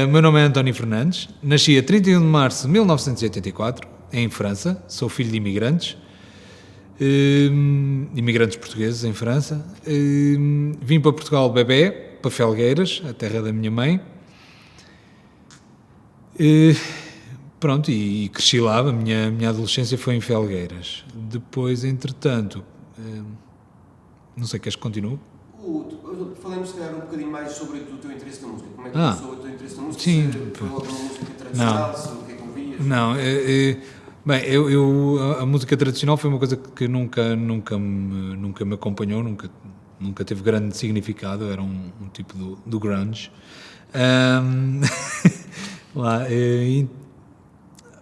Meu nome é António Fernandes, nasci a 31 de março de 1984, em França, sou filho de imigrantes portugueses em França. Vim para Portugal bebé, para Felgueiras, a terra da minha mãe. Pronto, e cresci lá, a minha adolescência foi em Felgueiras. Depois, entretanto, não sei, queres que continue? Falamos, se calhar, um bocadinho mais sobre o teu interesse na música. Como é que começou o teu interesse na música? Sim. Se foi logo uma música tradicional, se o que é que ouvias? Não, bem, a música tradicional foi uma coisa que nunca me acompanhou, nunca teve grande significado, era um tipo do grunge.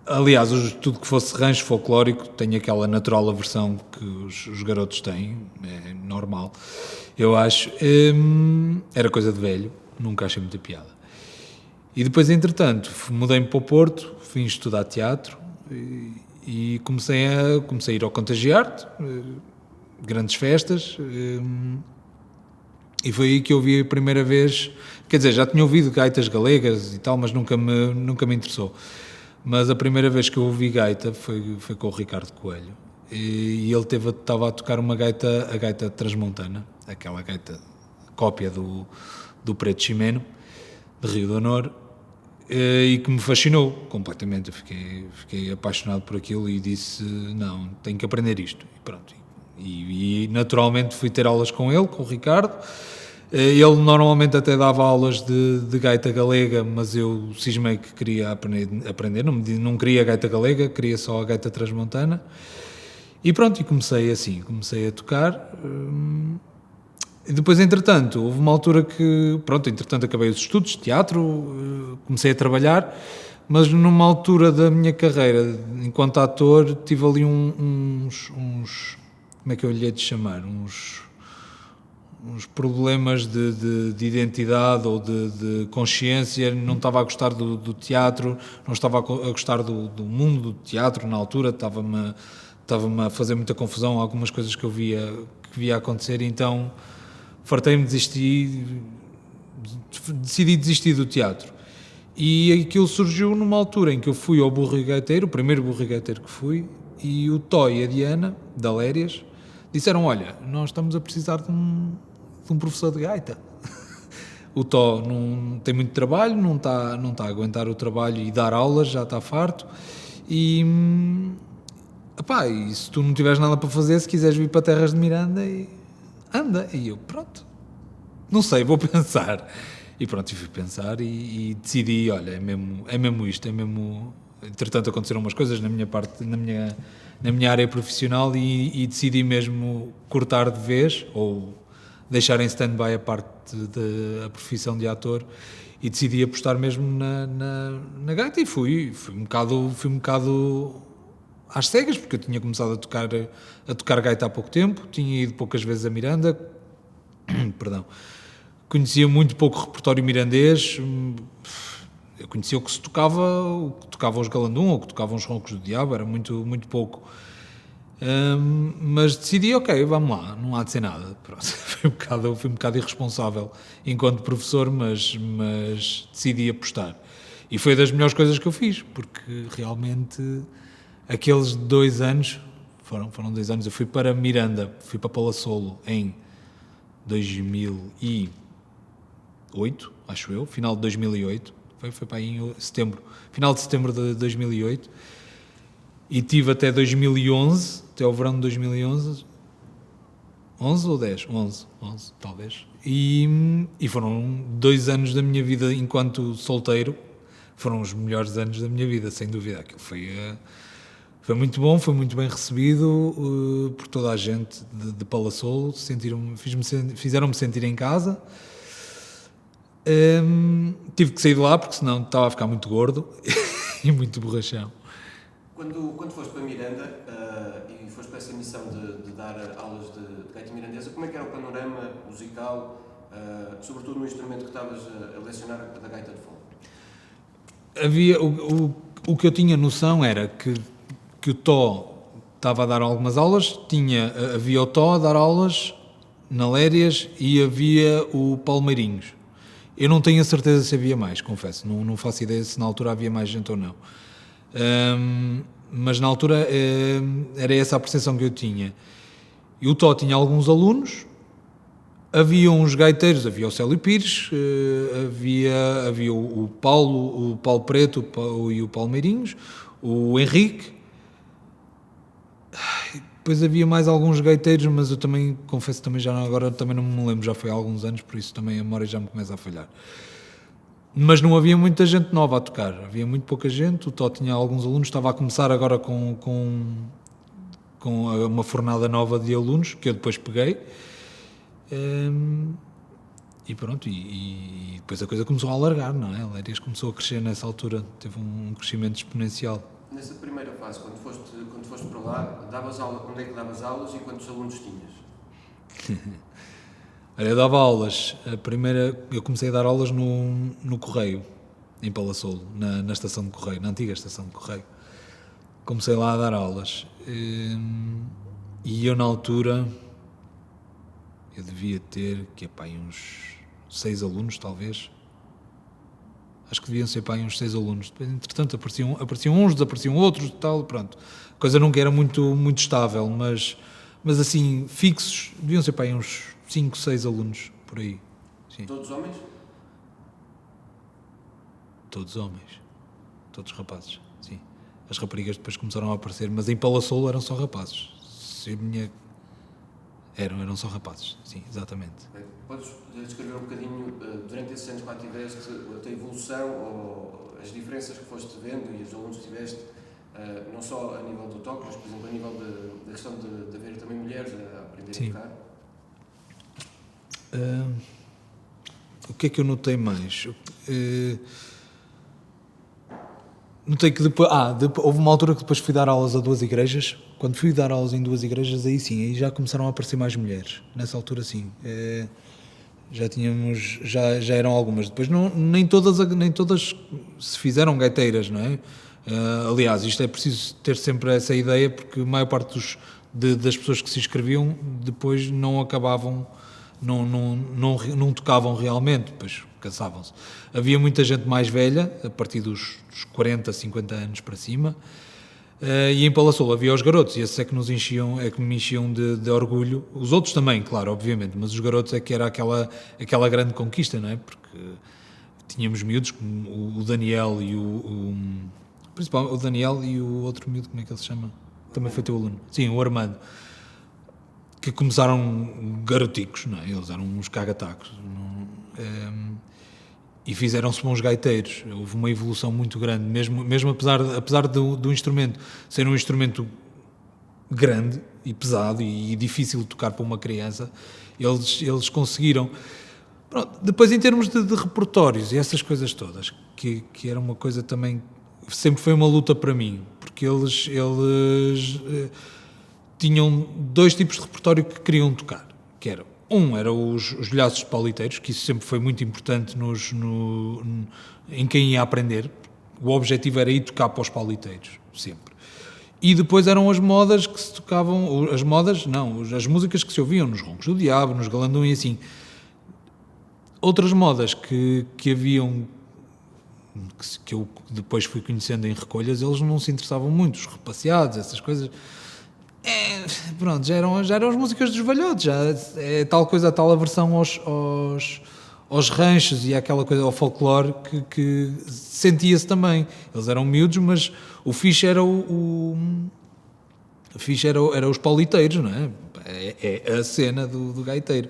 Aliás, tudo que fosse rancho folclórico tem aquela natural aversão que os garotos têm, é normal. Eu acho, era coisa de velho, nunca achei muita piada. E depois, entretanto, mudei-me para o Porto, fui estudar teatro e comecei a ir ao Contagiarte, grandes festas, e foi aí que eu vi a primeira vez, quer dizer, já tinha ouvido gaitas galegas e tal, mas nunca me interessou. Mas a primeira vez que eu ouvi gaita foi com o Ricardo Coelho, e ele estava a tocar a gaita transmontana, aquela gaita cópia do Preto Ximeno, de Rio de Honor, e que me fascinou completamente. Eu fiquei apaixonado por aquilo e disse, não, tenho que aprender isto. E pronto. E naturalmente fui ter aulas com ele, com o Ricardo. Ele normalmente até dava aulas de gaita galega, mas eu cismei que queria aprender. Não queria gaita galega, queria só a gaita transmontana. E pronto, e comecei a tocar. E depois, entretanto, houve uma altura que, entretanto acabei os estudos de teatro, comecei a trabalhar, mas numa altura da minha carreira, enquanto ator, tive ali uns como é que eu lhe hei de chamar, uns problemas de identidade ou de consciência, não estava a gostar do teatro, não estava a gostar do mundo do teatro na altura, estava-me a fazer muita confusão algumas coisas que eu via acontecer, então fartei-me decidi desistir do teatro. E aquilo surgiu numa altura em que eu fui ao Burro e Gaiteiro, o primeiro Burro e Gaiteiro que fui, e o Tó e a Diana, da Lérias, disseram, olha, nós estamos a precisar de um professor de gaita. O Tó não tem muito trabalho, não está a aguentar o trabalho e dar aulas, já está farto, e se tu não tiveres nada para fazer, se quiseres vir para Terras de Miranda, anda. E eu, pronto, não sei, vou pensar. E pronto, eu fui pensar e decidi, olha, é mesmo isto, Entretanto aconteceram umas coisas na minha área profissional e decidi mesmo cortar de vez, ou deixar em stand-by a parte da profissão de ator, e decidi apostar mesmo na gaita, e fui um bocado às cegas, porque eu tinha começado a tocar gaita há pouco tempo, tinha ido poucas vezes a Miranda, perdão, conhecia muito pouco repertório mirandês. Eu conhecia o que tocavam os Galandum, ou o que tocavam os Roncos do Diabo, era muito, muito pouco. Mas decidi, ok, vamos lá, não há de ser nada. Pronto, fui um bocado irresponsável enquanto professor, mas decidi apostar. E foi das melhores coisas que eu fiz, porque realmente aqueles 2 anos, foram 2 anos, eu fui para Miranda, fui para Palassolo em 2008, acho eu, final de 2008, foi para aí em setembro, final de setembro de 2008, e tive até 2011, até ao verão de 2011, 11 ou 10? 11 talvez, e foram 2 anos da minha vida enquanto solteiro, foram os melhores anos da minha vida, sem dúvida. Aquilo foi muito bom, foi muito bem recebido por toda a gente de Palassolo, fizeram-me sentir em casa. Tive que sair de lá porque senão estava a ficar muito gordo e muito borrachão. Quando foste para Miranda e foste para essa missão de dar aulas de gaita mirandesa, como é que era o panorama musical, sobretudo no instrumento que estavas a lecionar, da gaita de fogo? Havia, o que eu tinha noção era que o Tó estava a dar algumas aulas, havia o Tó a dar aulas na Lérias e havia o Palmeirinhos. Eu não tenho a certeza se havia mais, confesso. Não faço ideia se na altura havia mais gente ou não. Mas na altura era essa a percepção que eu tinha. E o Tó tinha alguns alunos, havia uns gaiteiros, havia o Célio Pires, havia o Paulo Preto e o Paulo Meirinhos, o Henrique. Depois havia mais alguns gaiteiros, mas eu também, confesso, agora também não me lembro, já foi há alguns anos, por isso também a memória já me começa a falhar. Mas não havia muita gente nova a tocar, havia muito pouca gente. O Tó tinha alguns alunos, estava a começar agora com uma fornada nova de alunos, que eu depois peguei. E pronto, e depois a coisa começou a alargar, não é? A Lérias começou a crescer nessa altura, teve um crescimento exponencial. Nessa primeira fase, quando foste para lá, davas aula, onde é que davas aulas e quantos alunos tinhas? Olha, eu dava aulas, eu comecei a dar aulas no Correio, em Palassolo, na estação de Correio, na antiga estação de Correio. Comecei lá a dar aulas. E eu na altura, eu devia ter, uns 6 alunos, talvez. Acho que deviam ser uns 6 alunos. Depois, entretanto, apareciam uns, desapareciam outros, tal, pronto. A coisa nunca era muito, muito estável, mas assim, fixos, deviam ser uns 5, 6 alunos, por aí. Sim. Todos homens? Todos homens. Todos rapazes, sim. As raparigas depois começaram a aparecer, mas em Palassolo eram só rapazes. Eram só rapazes, sim, exatamente. Podes descrever um bocadinho, durante esses anos que lá tiveste, a tua evolução ou as diferenças que foste vendo e os alunos que tiveste, não só a nível do toque, mas, por exemplo, a nível da questão de haver também mulheres a aprender a tocar? O que é que eu notei mais? Notei que depois houve uma altura que depois fui dar aulas a 2 igrejas. Quando fui dar aulas em 2 igrejas, aí já começaram a aparecer mais mulheres. Nessa altura, sim. Já eram algumas. Depois nem todas se fizeram gaiteiras, não é? Aliás, isto é preciso ter sempre essa ideia, porque a maior parte das pessoas que se inscreviam depois não acabavam, não tocavam realmente, depois cansavam-se. Havia muita gente mais velha, a partir dos 40, 50 anos para cima, e em Palassolo havia os garotos, e esses é que me enchiam de orgulho. Os outros também, claro, obviamente, mas os garotos é que era aquela grande conquista, não é? Porque tínhamos miúdos como o Daniel e principalmente o Daniel e o outro miúdo, como é que ele se chama? Também foi teu aluno. Sim, o Armando. Que começaram garoticos, não é? Eles eram uns cagatacos. E fizeram-se bons gaiteiros. Houve uma evolução muito grande, mesmo apesar do instrumento ser um instrumento grande e pesado e difícil de tocar para uma criança, eles conseguiram. Pronto, depois, em termos de repertórios e essas coisas todas, que era uma coisa também, sempre foi uma luta para mim, porque eles tinham 2 tipos de repertório que queriam tocar, que eram os olhaços pauliteiros, que isso sempre foi muito importante em quem ia aprender. O objetivo era ir tocar para os pauliteiros, sempre. E depois eram as modas que se tocavam, as músicas que se ouviam nos Roncos do Diabo, nos Galandão e assim. Outras modas que haviam, que eu depois fui conhecendo em recolhas, eles não se interessavam muito, os repasseados, essas coisas. Pronto, já eram as músicas dos velhotes, já é tal coisa, a tal aversão aos ranchos e aquela coisa, ao folclore que sentia-se também. Eles eram miúdos, mas o fixe era era os pauliteiros, não é? É a cena do gaiteiro.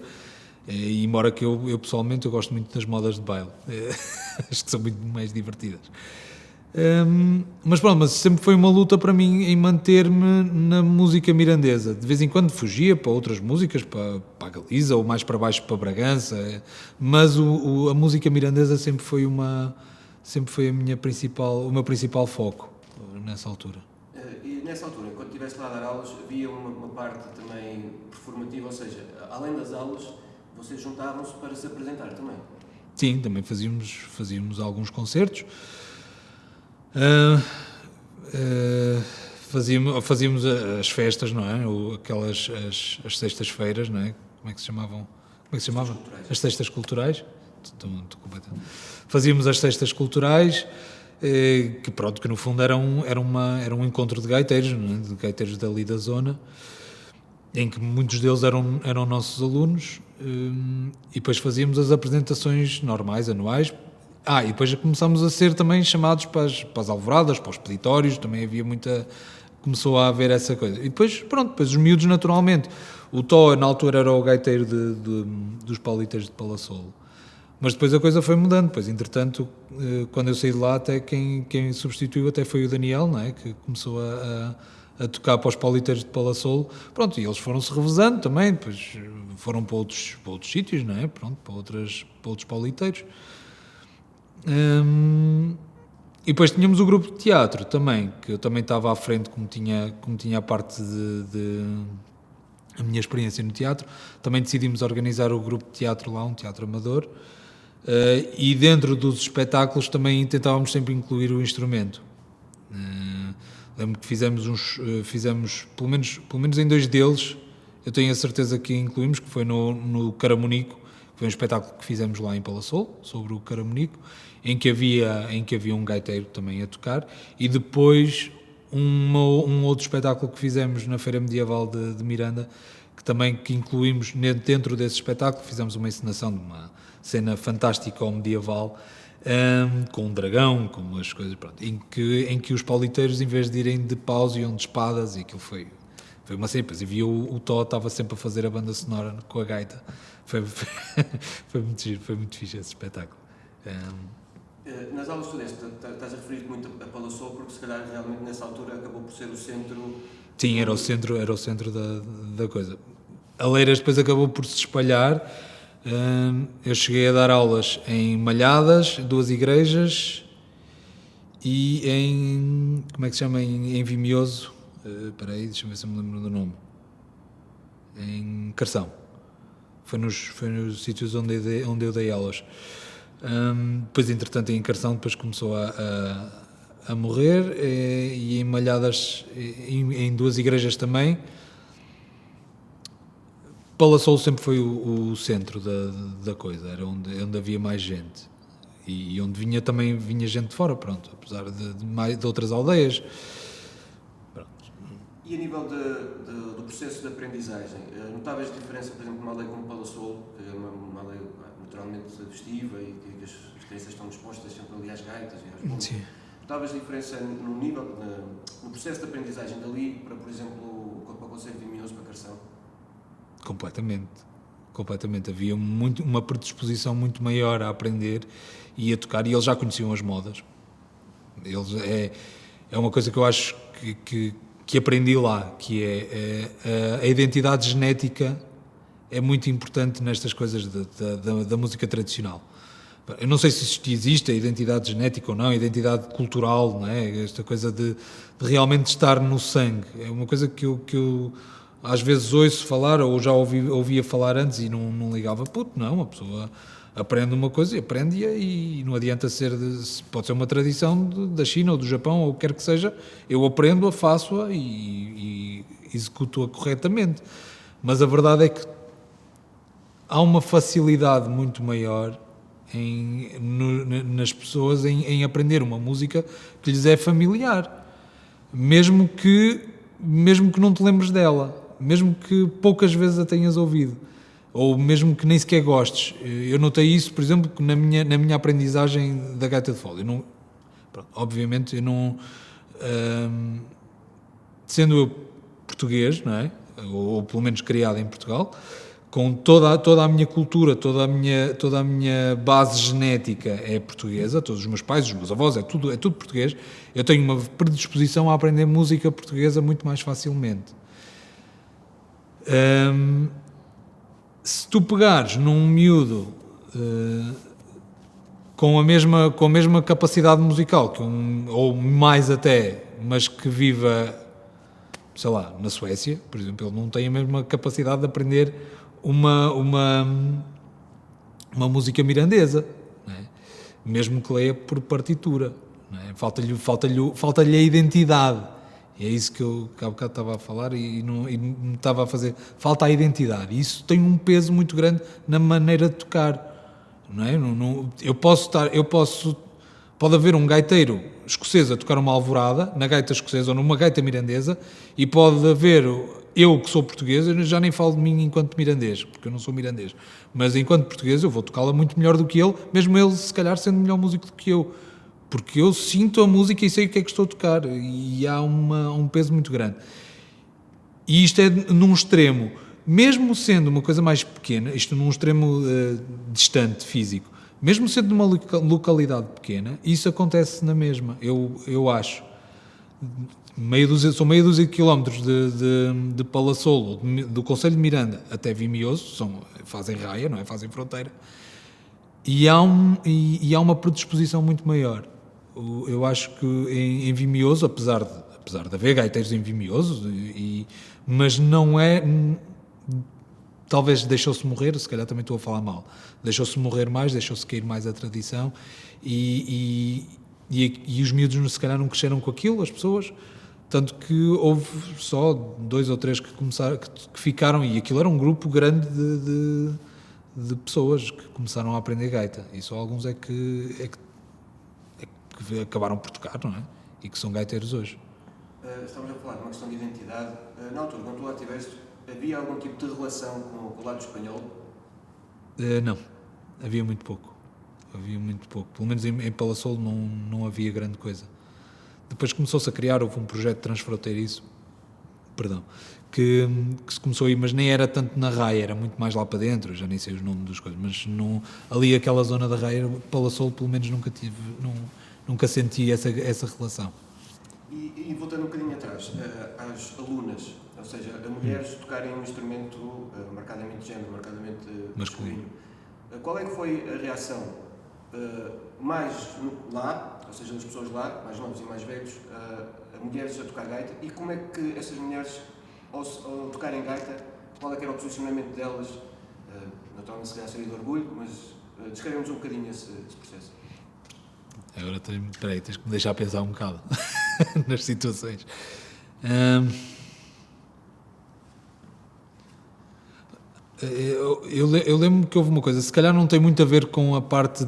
E embora que eu pessoalmente eu gosto muito das modas de baile, acho que são muito mais divertidas. Mas pronto, mas sempre foi uma luta para mim em manter-me na música mirandesa. De vez em quando fugia para outras músicas, para a Galiza ou mais para baixo para Bragança, mas a música mirandesa sempre foi o meu principal foco nessa altura. E nessa altura, quando estiveste lá a dar aulas, havia uma parte também performativa, ou seja, além das aulas, vocês juntavam-se para se apresentar também? Sim, também fazíamos alguns concertos. Fazíamos as festas, não é? As sextas-feiras, não é? Como é que se chamavam? As sextas culturais. estou completamente. Fazíamos as cestas culturais, que pronto, que no fundo era um encontro de gaiteiros, não é? De gaiteiros dali da zona, em que muitos deles eram nossos alunos, e depois fazíamos as apresentações normais, anuais. E depois começámos a ser também chamados para as alvoradas, para os peditórios, também havia muita... Começou a haver essa coisa. E depois, pronto, depois os miúdos naturalmente. O Tó, na altura, era o gaiteiro dos pauliteiros de Palassolo. Mas depois a coisa foi mudando. Depois, entretanto, quando eu saí de lá, até quem substituiu até foi o Daniel, não é? Que começou a tocar para os pauliteiros de Palassolo. Pronto, e eles foram-se revezando também. Depois foram para outros sítios, não é? Pronto, para outros pauliteiros. E depois tínhamos o grupo de teatro também, que eu também estava à frente, como tinha a parte a minha experiência no teatro. Também decidimos organizar o grupo de teatro lá, um teatro amador, e dentro dos espetáculos também tentávamos sempre incluir o instrumento. Lembro que fizemos pelo menos em 2 deles, eu tenho a certeza que incluímos, que foi no Caramunico, que foi um espetáculo que fizemos lá em Palassolo, sobre o Caramunico, em que havia um gaiteiro também a tocar, e depois um outro espetáculo que fizemos na Feira Medieval de Miranda, que incluímos dentro desse espetáculo. Fizemos uma encenação de uma cena fantástica ou medieval, com um dragão, com umas coisas, pronto, em que os pauliteiros, em vez de irem de paus, iam de espadas, e aquilo foi uma cena. Depois havia o Tó, estava sempre a fazer a banda sonora com a gaita. Foi muito giro, foi muito fixe esse espetáculo. Nas aulas que tu deste, estás a referir muito a Palassolo, porque se calhar realmente nessa altura acabou por ser o centro... Sim, era o centro da coisa. A Leiras depois acabou por se espalhar. Eu cheguei a dar aulas em Malhadas, 2 igrejas, e em... como é que se chama? Em Vimioso. Espera aí, deixa-me ver se eu me lembro do nome. Em Carção. Foi nos sítios onde eu dei aulas. Depois, entretanto, em Carção depois começou a morrer, e em Malhadas, em 2 igrejas também. Palassolo sempre foi o centro da coisa, era onde havia mais gente, e onde vinha gente de fora, pronto, apesar de outras aldeias. Pronto. E a nível do processo de aprendizagem, notavas diferença, por exemplo, numa aldeia como Palassolo, que é uma aldeia naturalmente festiva e que as crianças estão dispostas sempre ali às gaitas e aos bolos? Sim. Notavas diferença no nível, no processo de aprendizagem dali para, por exemplo, para o Conselho de Vimioso, para Carção? Completamente. Havia uma predisposição muito maior a aprender e a tocar, e eles já conheciam as modas. É uma coisa que eu acho que aprendi lá, que é a identidade genética é muito importante nestas coisas da música tradicional. Eu não sei se existe a identidade genética ou não, a identidade cultural, não é? Esta coisa de realmente estar no sangue. É uma coisa que eu às vezes ouço falar, ou já ouvia falar antes e não ligava. Não, a pessoa aprende uma coisa e aprende-a, e não adianta pode ser uma tradição da China ou do Japão, ou o que quer que seja, eu aprendo-a, faço-a e executo-a corretamente. Mas a verdade é que há uma facilidade muito maior nas pessoas em aprender uma música que lhes é familiar, mesmo que não te lembres dela, mesmo que poucas vezes a tenhas ouvido, ou mesmo que nem sequer gostes. Eu notei isso, por exemplo, na minha aprendizagem da gaita de fole. Obviamente, eu não... sendo eu português, não é? Ou pelo menos criado em Portugal, com toda a minha cultura, toda a minha base genética é portuguesa, todos os meus pais, os meus avós, é tudo português. Eu tenho uma predisposição a aprender música portuguesa muito mais facilmente. Se tu pegares num miúdo com a mesma capacidade musical, ou mais até, mas que viva, sei lá, na Suécia, por exemplo, ele não tem a mesma capacidade de aprender uma música mirandesa, não é? Mesmo que leia por partitura, não é? Falta-lhe a identidade. E é isso que eu há bocado estava a falar e me estava a fazer. Falta a identidade. E isso tem um peso muito grande na maneira de tocar. não é? Pode haver um gaiteiro escocês a tocar uma alvorada, na gaita escocesa ou numa gaita mirandesa, e pode haver eu que sou português, eu já nem falo de mim enquanto mirandês, porque eu não sou mirandês, mas enquanto português eu vou tocá-la muito melhor do que ele, mesmo ele se calhar sendo melhor músico do que eu, porque eu sinto a música e sei o que é que estou a tocar, e há um peso muito grande. E isto é num extremo, mesmo sendo uma coisa mais pequena, isto num extremo distante, físico, mesmo sendo numa localidade pequena, isso acontece na mesma, eu acho. São meia dúzia de quilómetros de Palassolo, do concelho de Miranda até Vimioso, fazem raia, não é? Fazem fronteira. E há uma predisposição muito maior. Eu acho que em Vimioso, apesar de haver gaiteiros em Vimioso, mas não é... Talvez deixou-se morrer, se calhar também estou a falar mal, deixou-se morrer mais, deixou-se cair mais a tradição e os miúdos se calhar não cresceram com aquilo, as pessoas, tanto que houve só 2 ou 3 que ficaram, e aquilo era um grupo grande de pessoas que começaram a aprender gaita, e só alguns é que acabaram por tocar, não é? E que são gaiteiros hoje. Estamos a falar de uma questão de identidade. Na altura, quando tu lá estiveste, havia algum tipo de relação com o lado espanhol? Não, havia muito pouco. Pelo menos em Palassolo não havia grande coisa. Depois começou-se a criar, houve um projeto transfronteiriço, que se começou aí, mas nem era tanto na raia, era muito mais lá para dentro, já nem sei os nomes das coisas, mas ali aquela zona da raia, Palassolo pelo menos nunca senti essa relação. E voltando um bocadinho atrás, às alunas, ou seja, a mulheres tocarem um instrumento marcadamente de género, marcadamente masculino. Qual é que foi a reação mais lá, ou seja, das pessoas lá, mais novos e mais velhos, a mulheres a tocar gaita, e como é que essas mulheres, ao tocarem gaita, qual é que era o posicionamento delas? Naturalmente, se calhar seria de orgulho, mas descreve-nos um bocadinho esse processo. Agora tens que me deixar pensar um bocado nas situações. Eu lembro que houve uma coisa, se calhar não tem muito a ver com a parte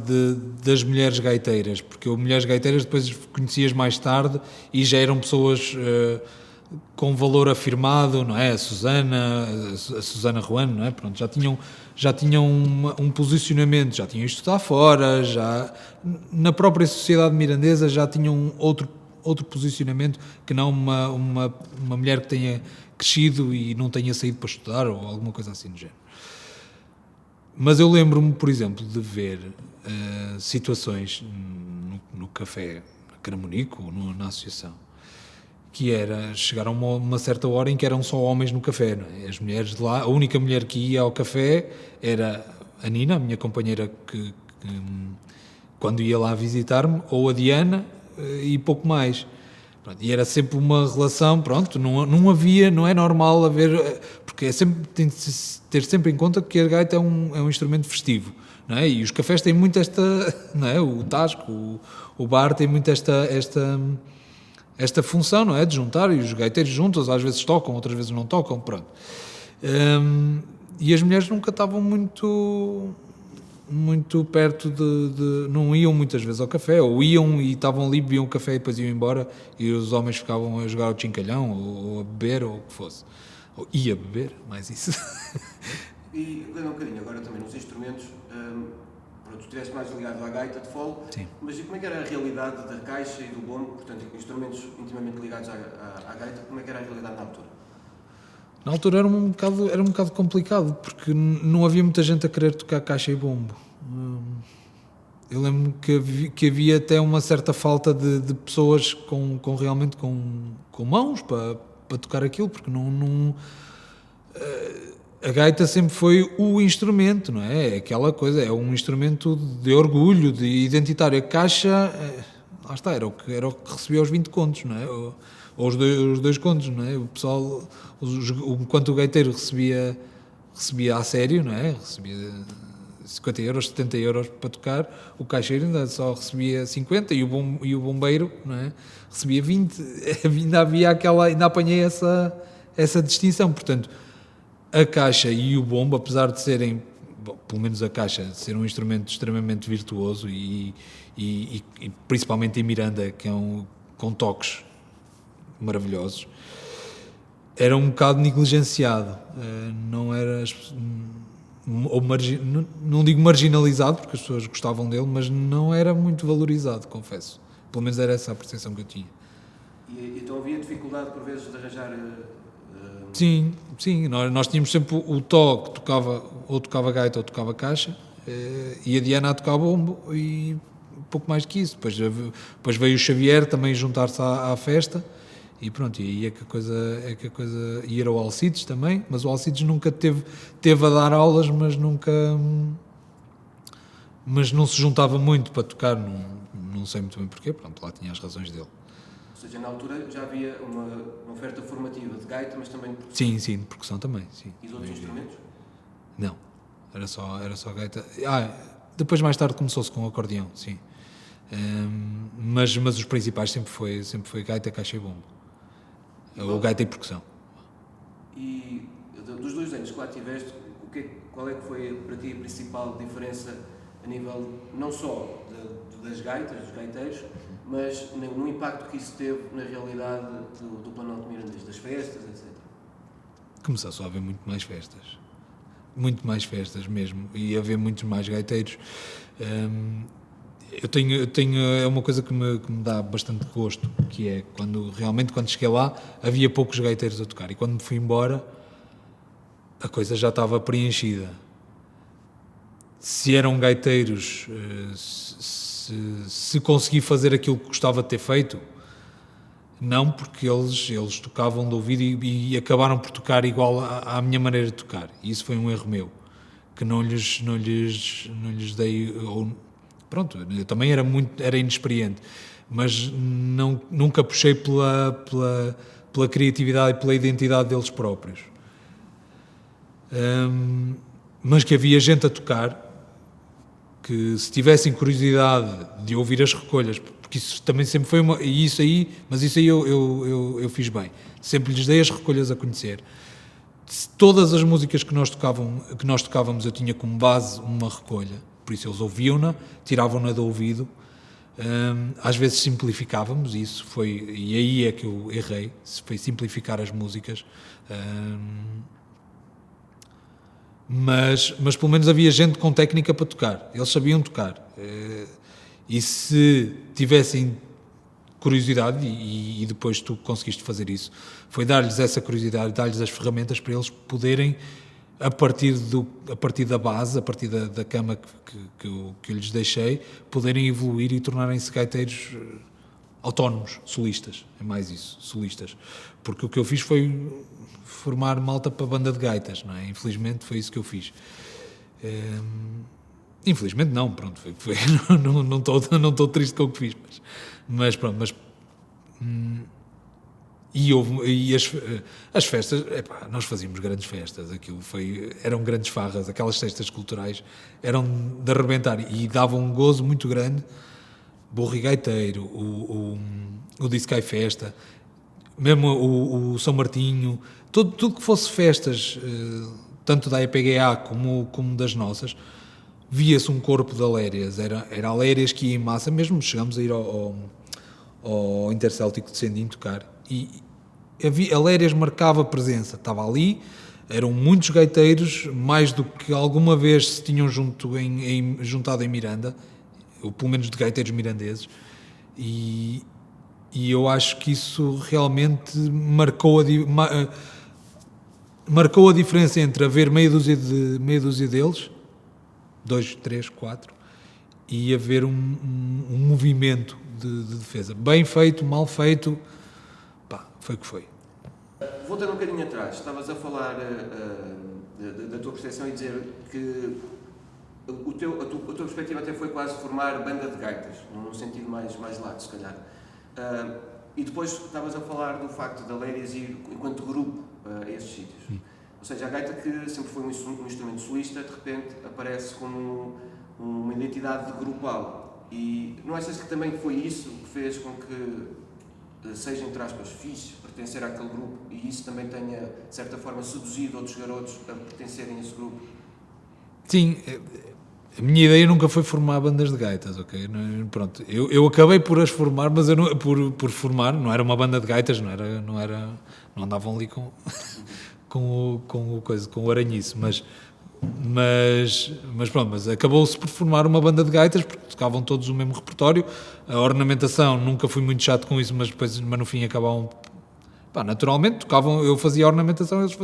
das mulheres gaiteiras, porque mulheres gaiteiras depois conhecias mais tarde e já eram pessoas com valor afirmado, não é? A Susana Ruano, não é? Pronto, já tinham um posicionamento, já tinham isto lá fora, já na própria sociedade mirandesa já tinham outro posicionamento que não uma mulher que tenha crescido e não tenha saído para estudar ou alguma coisa assim do género. Mas eu lembro-me, por exemplo, de ver situações no café Caramunico ou na associação, que era chegar a uma certa hora em que eram só homens no café, não é? As mulheres de lá, a única mulher que ia ao café era a Nina, a minha companheira que quando ia lá visitar-me, ou a Diana, e pouco mais. Pronto, e era sempre uma relação, pronto, não é normal haver, porque tem de ter sempre em conta que a gaita é um instrumento festivo, não é? E os cafés têm muito esta, não é? O Tasco, o bar tem muito esta função, não é? De juntar, e os gaiteiros juntos, às vezes tocam, outras vezes não tocam, pronto. E as mulheres nunca estavam muito perto não iam muitas vezes ao café, ou iam e estavam ali, bebiam o café e depois iam embora, e os homens ficavam a jogar o chincalhão, ou a beber, ou o que fosse. Ou ia beber, mais isso. E pegando um bocadinho agora também nos instrumentos, tu estiveste mais ligado à gaita de fole, sim. Mas como é que era a realidade da caixa e do bombo, portanto, instrumentos intimamente ligados à gaita, como é que era a realidade na altura? Na altura era um bocado complicado, porque não havia muita gente a querer tocar caixa e bombo. Eu lembro que havia até uma certa falta de pessoas realmente com mãos para tocar aquilo, porque a gaita sempre foi o instrumento, não é? É aquela coisa, é um instrumento de orgulho, de identitário. A caixa, lá está, era o que recebia os 20 contos, não é? Ou os dois contos, não é? O pessoal, enquanto o gaiteiro recebia a sério, não é? Recebia 50 euros, 70 euros para tocar, o caixeiro ainda só recebia 50 e o bombeiro, não é? Recebia 20. Ainda apanhei essa distinção. Portanto, a caixa e o bombo, apesar de serem bom, pelo menos a caixa, ser um instrumento extremamente virtuoso e principalmente em Miranda, que é com toques maravilhosos, era um bocado negligenciado, não era, ou não digo marginalizado, porque as pessoas gostavam dele, mas não era muito valorizado, confesso. Pelo menos era essa a percepção que eu tinha. E então havia dificuldade por vezes de arranjar... Sim, nós tínhamos sempre o Tó que tocava gaita ou tocava caixa, e a Diana a tocar bombo e pouco mais que isso. Depois veio o Xavier também juntar-se à festa e pronto, e aí é que a coisa e era o Alcides também, mas o Alcides nunca teve a dar aulas, mas não se juntava muito para tocar, não sei muito bem porquê, pronto, lá tinha as razões dele. Ou seja, na altura já havia uma oferta formativa de gaita, mas também de percussão. Sim, de percussão também, sim. E de outros instrumentos? Não, era só gaita. Depois mais tarde começou-se com o acordeão, sim. Mas os principais sempre foi gaita, caixa e bombo. Ou gaita e percussão. E dos 2 anos que lá tiveste, qual é que foi para ti a principal diferença a nível não só das gaitas, dos gaiteiros, mas no impacto que isso teve na realidade do Planalto Mirandês, das festas, etc. Começou-se a haver muito mais festas mesmo, e a haver muitos mais gaiteiros. Eu tenho é uma coisa que me dá bastante gosto, que é quando cheguei lá havia poucos gaiteiros a tocar, e quando me fui embora a coisa já estava preenchida. Se eram gaiteiros, se consegui fazer aquilo que gostava de ter feito, não, porque eles tocavam de ouvido e acabaram por tocar igual à minha maneira de tocar. E isso foi um erro meu, que não lhes dei... Pronto, eu também era inexperiente, mas nunca puxei pela criatividade e pela identidade deles próprios. Mas que havia gente a tocar que, se tivessem curiosidade de ouvir as recolhas, porque isso também sempre foi isso aí eu fiz bem, sempre lhes dei as recolhas a conhecer. Todas as músicas que nós tocávamos eu tinha como base uma recolha, por isso eles ouviam-na, tiravam-na do ouvido. Às vezes simplificávamos, e aí é que eu errei, foi simplificar as músicas. Mas pelo menos havia gente com técnica para tocar, eles sabiam tocar, e se tivessem curiosidade, e depois tu conseguiste fazer isso, foi dar-lhes essa curiosidade, dar-lhes as ferramentas para eles poderem, a partir da base, a partir da cama que eu lhes deixei, poderem evoluir e tornarem-se gaiteiros autónomos, solistas, é mais isso, solistas, porque o que eu fiz foi formar malta para banda de gaitas, não é? Infelizmente foi isso que eu fiz. Infelizmente não, pronto, não estou triste com o que fiz, mas pronto, e as festas, nós fazíamos grandes festas, eram grandes farras, aquelas cestas culturais eram de arrebentar e davam um gozo muito grande. Burro e Gaiteiro, o Discai Festa, mesmo o São Martinho, tudo que fosse festas, tanto da EPGA como das nossas, via-se um corpo de alérias, era alérias que ia em massa, mesmo chegamos a ir ao Intercéltico de Sendim tocar, e alérias marcava presença, estava ali, eram muitos gaiteiros, mais do que alguma vez se tinham juntado em Miranda, ou pelo menos de gaiteiros mirandeses, e eu acho que isso realmente marcou a diferença entre haver meia dúzia deles, 2, 3, 4, e haver um movimento de defesa. Bem feito, mal feito, foi o que foi. Voltando um bocadinho atrás, estavas a falar da tua percepção e dizer que a tua perspectiva até foi quase formar banda de gaitas, num sentido mais largo, se calhar. E depois estavas a falar do facto da Lérias ir, enquanto grupo, a esses sítios. Ou seja, a gaita, que sempre foi um instrumento solista, de repente aparece como uma identidade grupal. E não achas que também foi isso que fez com que seja, entre aspas, fixe pertencer àquele grupo, e isso também tenha, de certa forma, seduzido outros garotos a pertencerem a esse grupo? Sim, a minha ideia nunca foi formar bandas de gaitas, ok? Pronto, eu acabei por as formar, mas eu não, por formar, não era uma banda de gaitas, não andavam ali com, com o aranhice, mas pronto, mas acabou-se por formar uma banda de gaitas, porque tocavam todos o mesmo repertório, a ornamentação, nunca fui muito chato com isso, mas no fim acabavam, pá, naturalmente, tocavam, eu fazia a ornamentação, eles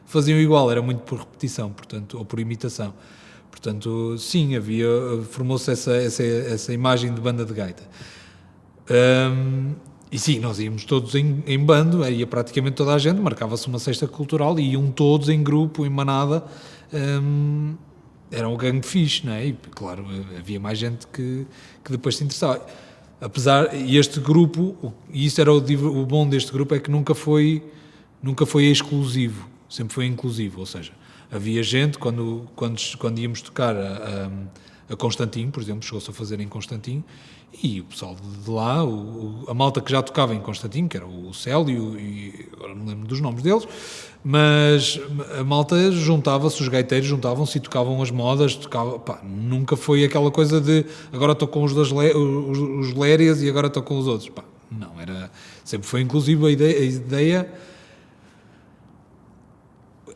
faziam igual, era muito por repetição, portanto, ou por imitação. Portanto, sim, formou-se essa imagem de banda de gaita. E sim, nós íamos todos em bando, ia praticamente toda a gente, marcava-se uma sexta cultural e iam todos em grupo, em manada. Era um gangue fixe, não é? E, claro, havia mais gente que depois se interessava. E este grupo, e isso era o bom deste grupo, é que nunca foi exclusivo, sempre foi inclusivo, ou seja, havia gente, quando íamos tocar a Constantino, por exemplo, chegou-se a fazer em Constantino, e o pessoal de lá, a malta que já tocava em Constantino, que era o Célio, e agora não lembro dos nomes deles, mas a malta juntava-se, os gaiteiros juntavam-se e tocavam as modas, nunca foi aquela coisa de agora estou com os Lérias e agora estou com os outros. Pá, não, sempre foi inclusive a ideia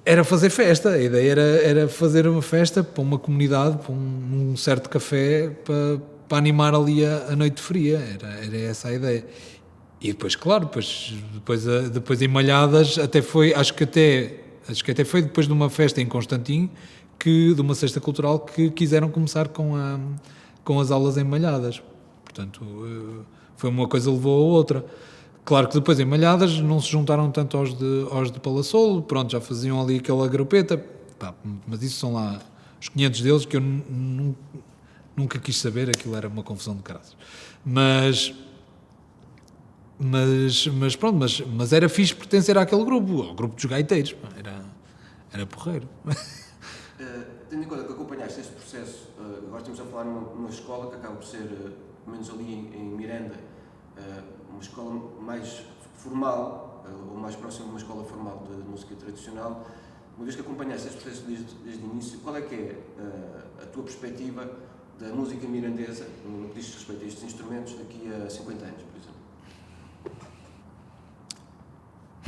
era fazer festa, a ideia era fazer uma festa para uma comunidade, para um certo café, para animar ali a noite fria, era essa a ideia. E depois, claro, depois em Malhadas, acho que até foi depois de uma festa em Constantino, de uma sexta cultural, que quiseram começar com as aulas em Malhadas. Portanto, foi uma coisa levou a outra. Claro que depois em Malhadas não se juntaram tanto aos de Palassolo, pronto, já faziam ali aquela grupeta, mas isso são lá os 500 deles que eu nunca quis saber, aquilo era uma confusão de caras. Mas pronto, mas era fixe pertencer àquele grupo, ao grupo dos gaiteiros, era porreiro. Tendo em conta que acompanhaste este processo, agora estamos a falar numa escola que acaba por ser, pelo menos ali em Miranda, uma escola mais formal, ou mais próxima de uma escola formal de música tradicional. Uma vez que acompanhaste este processo desde o início, qual é que é a tua perspectiva da música mirandesa, no que diz respeito a estes instrumentos, daqui a 50 anos, por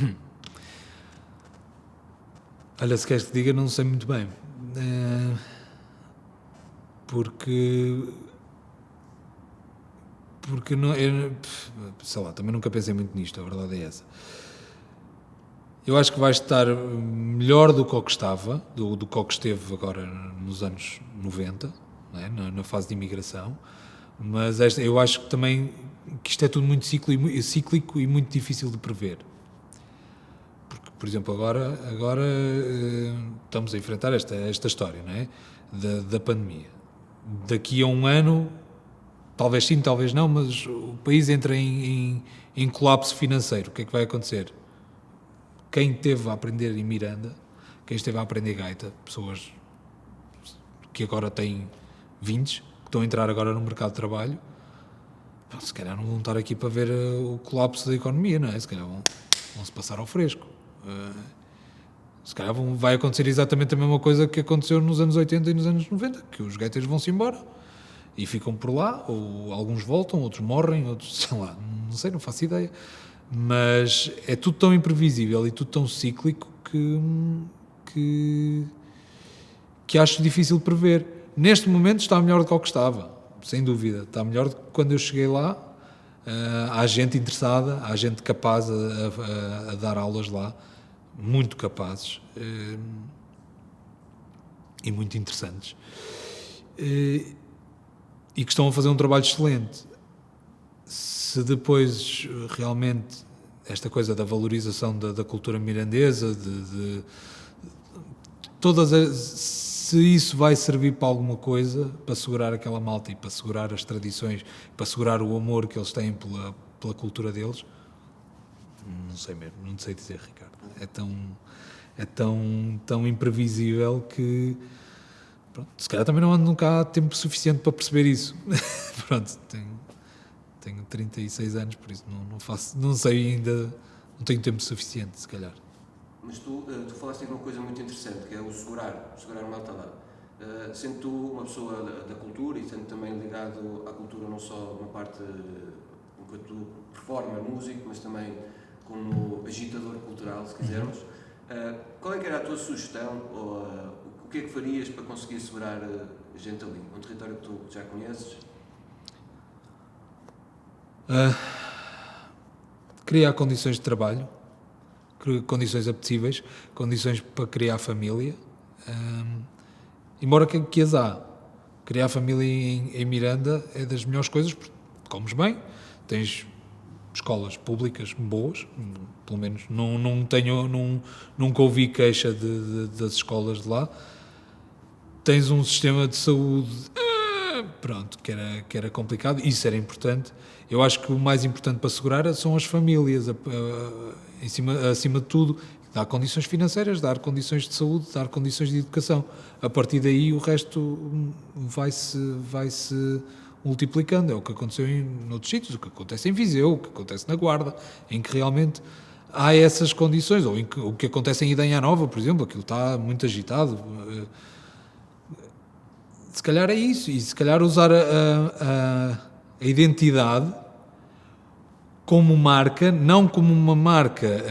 exemplo? Olha, se queres que diga, não sei muito bem. Porque não, sei lá, também nunca pensei muito nisto, a verdade é essa. Eu acho que vai estar melhor do que o que estava, do que o que esteve agora nos anos 90, não é? na fase de imigração, mas eu acho que também que isto é tudo muito cíclico e muito difícil de prever. Porque, por exemplo, agora estamos a enfrentar esta história, não é? Da pandemia. Daqui a um ano, talvez sim, talvez não, mas o país entra em colapso financeiro. O que é que vai acontecer? Quem esteve a aprender em Miranda, quem esteve a aprender gaita, pessoas que agora têm 20, que estão a entrar agora no mercado de trabalho, se calhar não vão estar aqui para ver o colapso da economia, não é? Se calhar vão-se passar ao fresco. Se calhar vai acontecer exatamente a mesma coisa que aconteceu nos anos 80 e nos anos 90, que os gaiteiros vão-se embora e ficam por lá, ou alguns voltam, outros morrem, outros, sei lá, não sei, não faço ideia. Mas é tudo tão imprevisível e tudo tão cíclico que acho difícil prever. Neste momento está melhor do que o que estava, sem dúvida. Está melhor do que quando eu cheguei lá. Há gente interessada, há gente capaz a dar aulas lá, muito capazes e muito interessantes. E que estão a fazer um trabalho excelente. Se depois realmente esta coisa da valorização da cultura mirandesa, se isso vai servir para alguma coisa, para segurar aquela malta e para segurar as tradições, para segurar o amor que eles têm pela cultura deles, não sei mesmo, não sei dizer, Ricardo. É tão imprevisível que, pronto, se calhar também nunca há tempo suficiente para perceber isso. Pronto, tenho 36 anos, por isso não sei ainda, não tenho tempo suficiente, se calhar. Mas tu falaste de uma coisa muito interessante, que é o segurar o malta lá. sendo tu uma pessoa da cultura e sendo também ligado à cultura não só na parte enquanto performer, músico, mas também como agitador cultural, se quisermos, qual é que era a tua sugestão ou o que é que farias para conseguir segurar gente ali? Um território que tu já conheces? Criar condições de trabalho, condições apetecíveis, condições para criar família, embora que as há. Criar família em Miranda é das melhores coisas, porque comes bem, tens escolas públicas boas, pelo menos nunca ouvi queixa das escolas de lá. Tens um sistema de saúde, pronto, que era complicado, isso era importante. Eu acho que o mais importante para segurar são as famílias, acima de tudo, dar condições financeiras, dar condições de saúde, dar condições de educação. A partir daí o resto vai-se multiplicando. É o que aconteceu em outros sítios, o que acontece em Viseu, o que acontece na Guarda, em que realmente há essas condições, ou o que acontece em Idanha Nova, por exemplo, aquilo está muito agitado. Se calhar é isso, e se calhar usar a identidade como marca, não como uma marca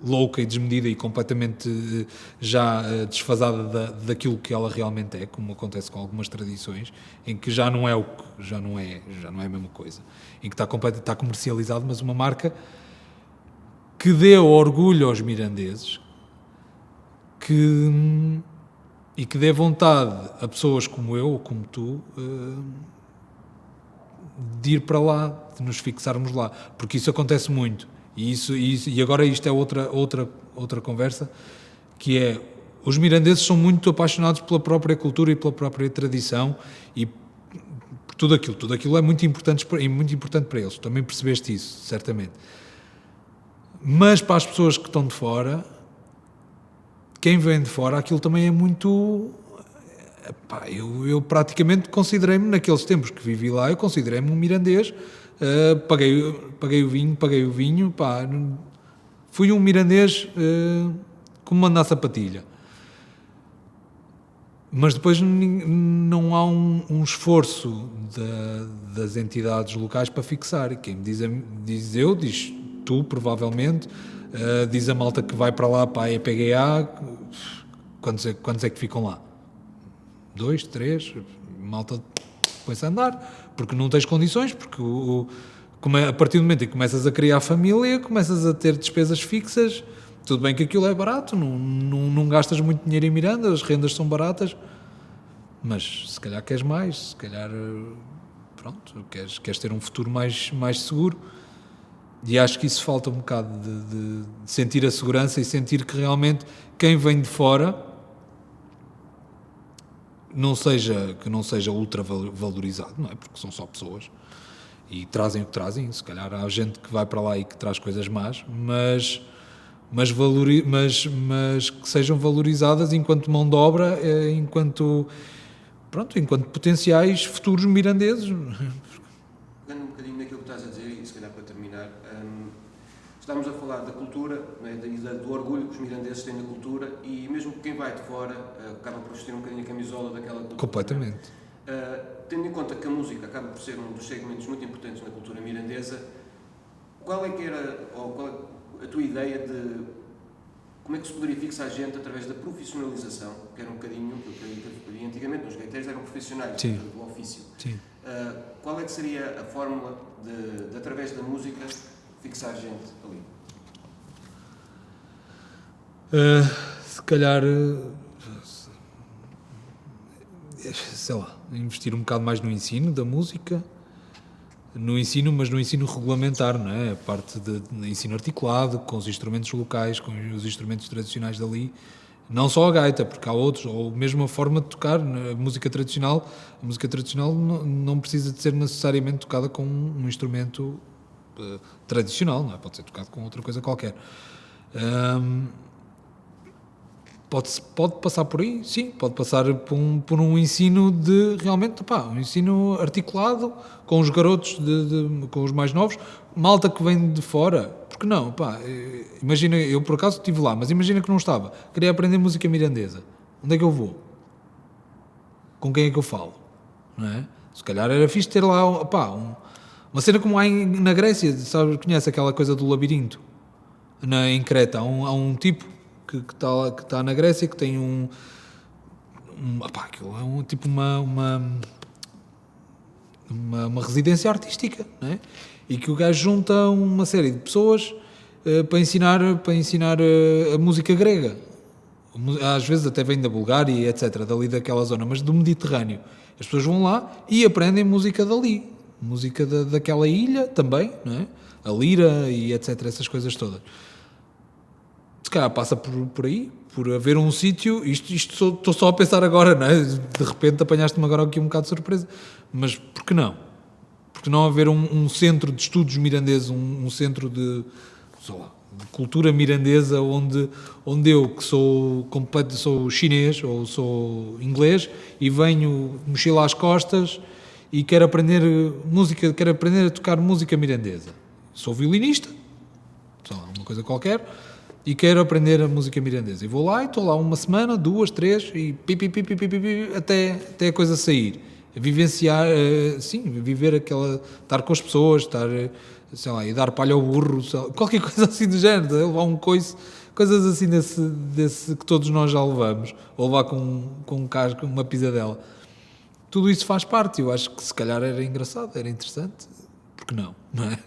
louca e desmedida e completamente já desfasada daquilo que ela realmente é, como acontece com algumas tradições, em que já não é a mesma coisa, em que está comercializado, mas uma marca que dê orgulho aos mirandeses, e que dê vontade a pessoas como eu ou como tu de ir para lá, de nos fixarmos lá, porque isso acontece muito. E agora isto é outra conversa, que é, os mirandeses são muito apaixonados pela própria cultura e pela própria tradição e por tudo aquilo é muito importante para eles. Também percebeste isso, certamente. Mas para as pessoas que estão de fora, quem vem de fora, aquilo também é muito... Epá, eu praticamente considerei-me, naqueles tempos que vivi lá, eu considerei-me um mirandês, paguei o vinho, pá, fui um mirandês como manda a sapatilha. Mas depois não há um esforço das entidades locais para fixar. E quem me diz tu, provavelmente, diz a malta que vai para lá, para a EPGA, quantos é que ficam lá? 2, 3, malta põe-se a andar, porque não tens condições, porque a partir do momento em que começas a criar família, começas a ter despesas fixas. Tudo bem que aquilo é barato, não gastas muito dinheiro em Miranda, as rendas são baratas, mas se calhar queres mais, se calhar, pronto, queres ter um futuro mais seguro. E acho que isso falta um bocado de sentir a segurança e sentir que realmente quem vem de fora que não seja ultra valorizado, não é? Porque são só pessoas e trazem o que trazem. Se calhar há gente que vai para lá e que traz coisas más, mas que sejam valorizadas enquanto mão de obra, enquanto potenciais futuros mirandeses. Pegando um bocadinho naquilo que estás a dizer, e se calhar para terminar, estamos a falar da cultura, né, do orgulho que os mirandeses têm na cultura, e mesmo quem vai de fora acaba por vestir um bocadinho a camisola daquela cultura. Completamente. Tendo em conta que a música acaba por ser um dos segmentos muito importantes na cultura mirandesa, qual é que era, ou qual é a tua ideia de como é que se poderia fixar a gente através da profissionalização, que era um bocadinho o que havia antigamente, os gaiteiros eram profissionais do ofício. Sim. Qual é que seria a fórmula de através da música, fixar gente ali? Se calhar, sei lá, investir um bocado mais no ensino da música, mas no ensino regulamentar, não é? A parte de ensino articulado, com os instrumentos locais, com os instrumentos tradicionais dali, não só a gaita, porque há outros, ou mesmo a forma de tocar, a música tradicional não precisa de ser necessariamente tocada com um instrumento tradicional, não é? Pode ser tocado com outra coisa qualquer. Pode passar por aí, sim, pode passar por um ensino de realmente, um ensino articulado com os garotos, com os mais novos, malta que vem de fora, porque não, imagina, eu por acaso estive lá, mas imagina que não estava, queria aprender música mirandesa, onde é que eu vou? com quem é que eu falo, não é? Se calhar era fixe ter lá, uma cena como há na Grécia, sabes, conhece aquela coisa do labirinto, em Creta, há um tipo que está na Grécia, que tem aquilo é tipo uma residência artística, não é? E que o gajo junta uma série de pessoas para ensinar a música grega. Às vezes até vem da Bulgária e etc, dali daquela zona, mas do Mediterrâneo. As pessoas vão lá e aprendem música dali, música daquela ilha também, não é? A lira e etc, essas coisas todas. Se calhar passa por aí, por haver um sítio, isto estou só a pensar agora, não é? De repente apanhaste-me agora aqui um bocado de surpresa, mas por que não? Porque não haver um centro de estudos mirandeses, um centro de, sei lá, de cultura mirandesa, onde eu, que sou chinês ou sou inglês e venho mochila às costas e quero aprender música, quero aprender a tocar música mirandesa. Sou violinista, sei lá, uma coisa qualquer, e quero aprender a música mirandesa. E vou lá e estou lá uma semana, 2, 3, e até a coisa sair. Vivenciar, viver aquela... Estar com as pessoas, estar, sei lá, e dar palha ao burro, qualquer coisa assim do género, levar um coice, coisas assim desse que todos nós já levamos, ou levar com um casco, uma pisadela. Tudo isso faz parte, eu acho que se calhar era engraçado, era interessante, porque não é?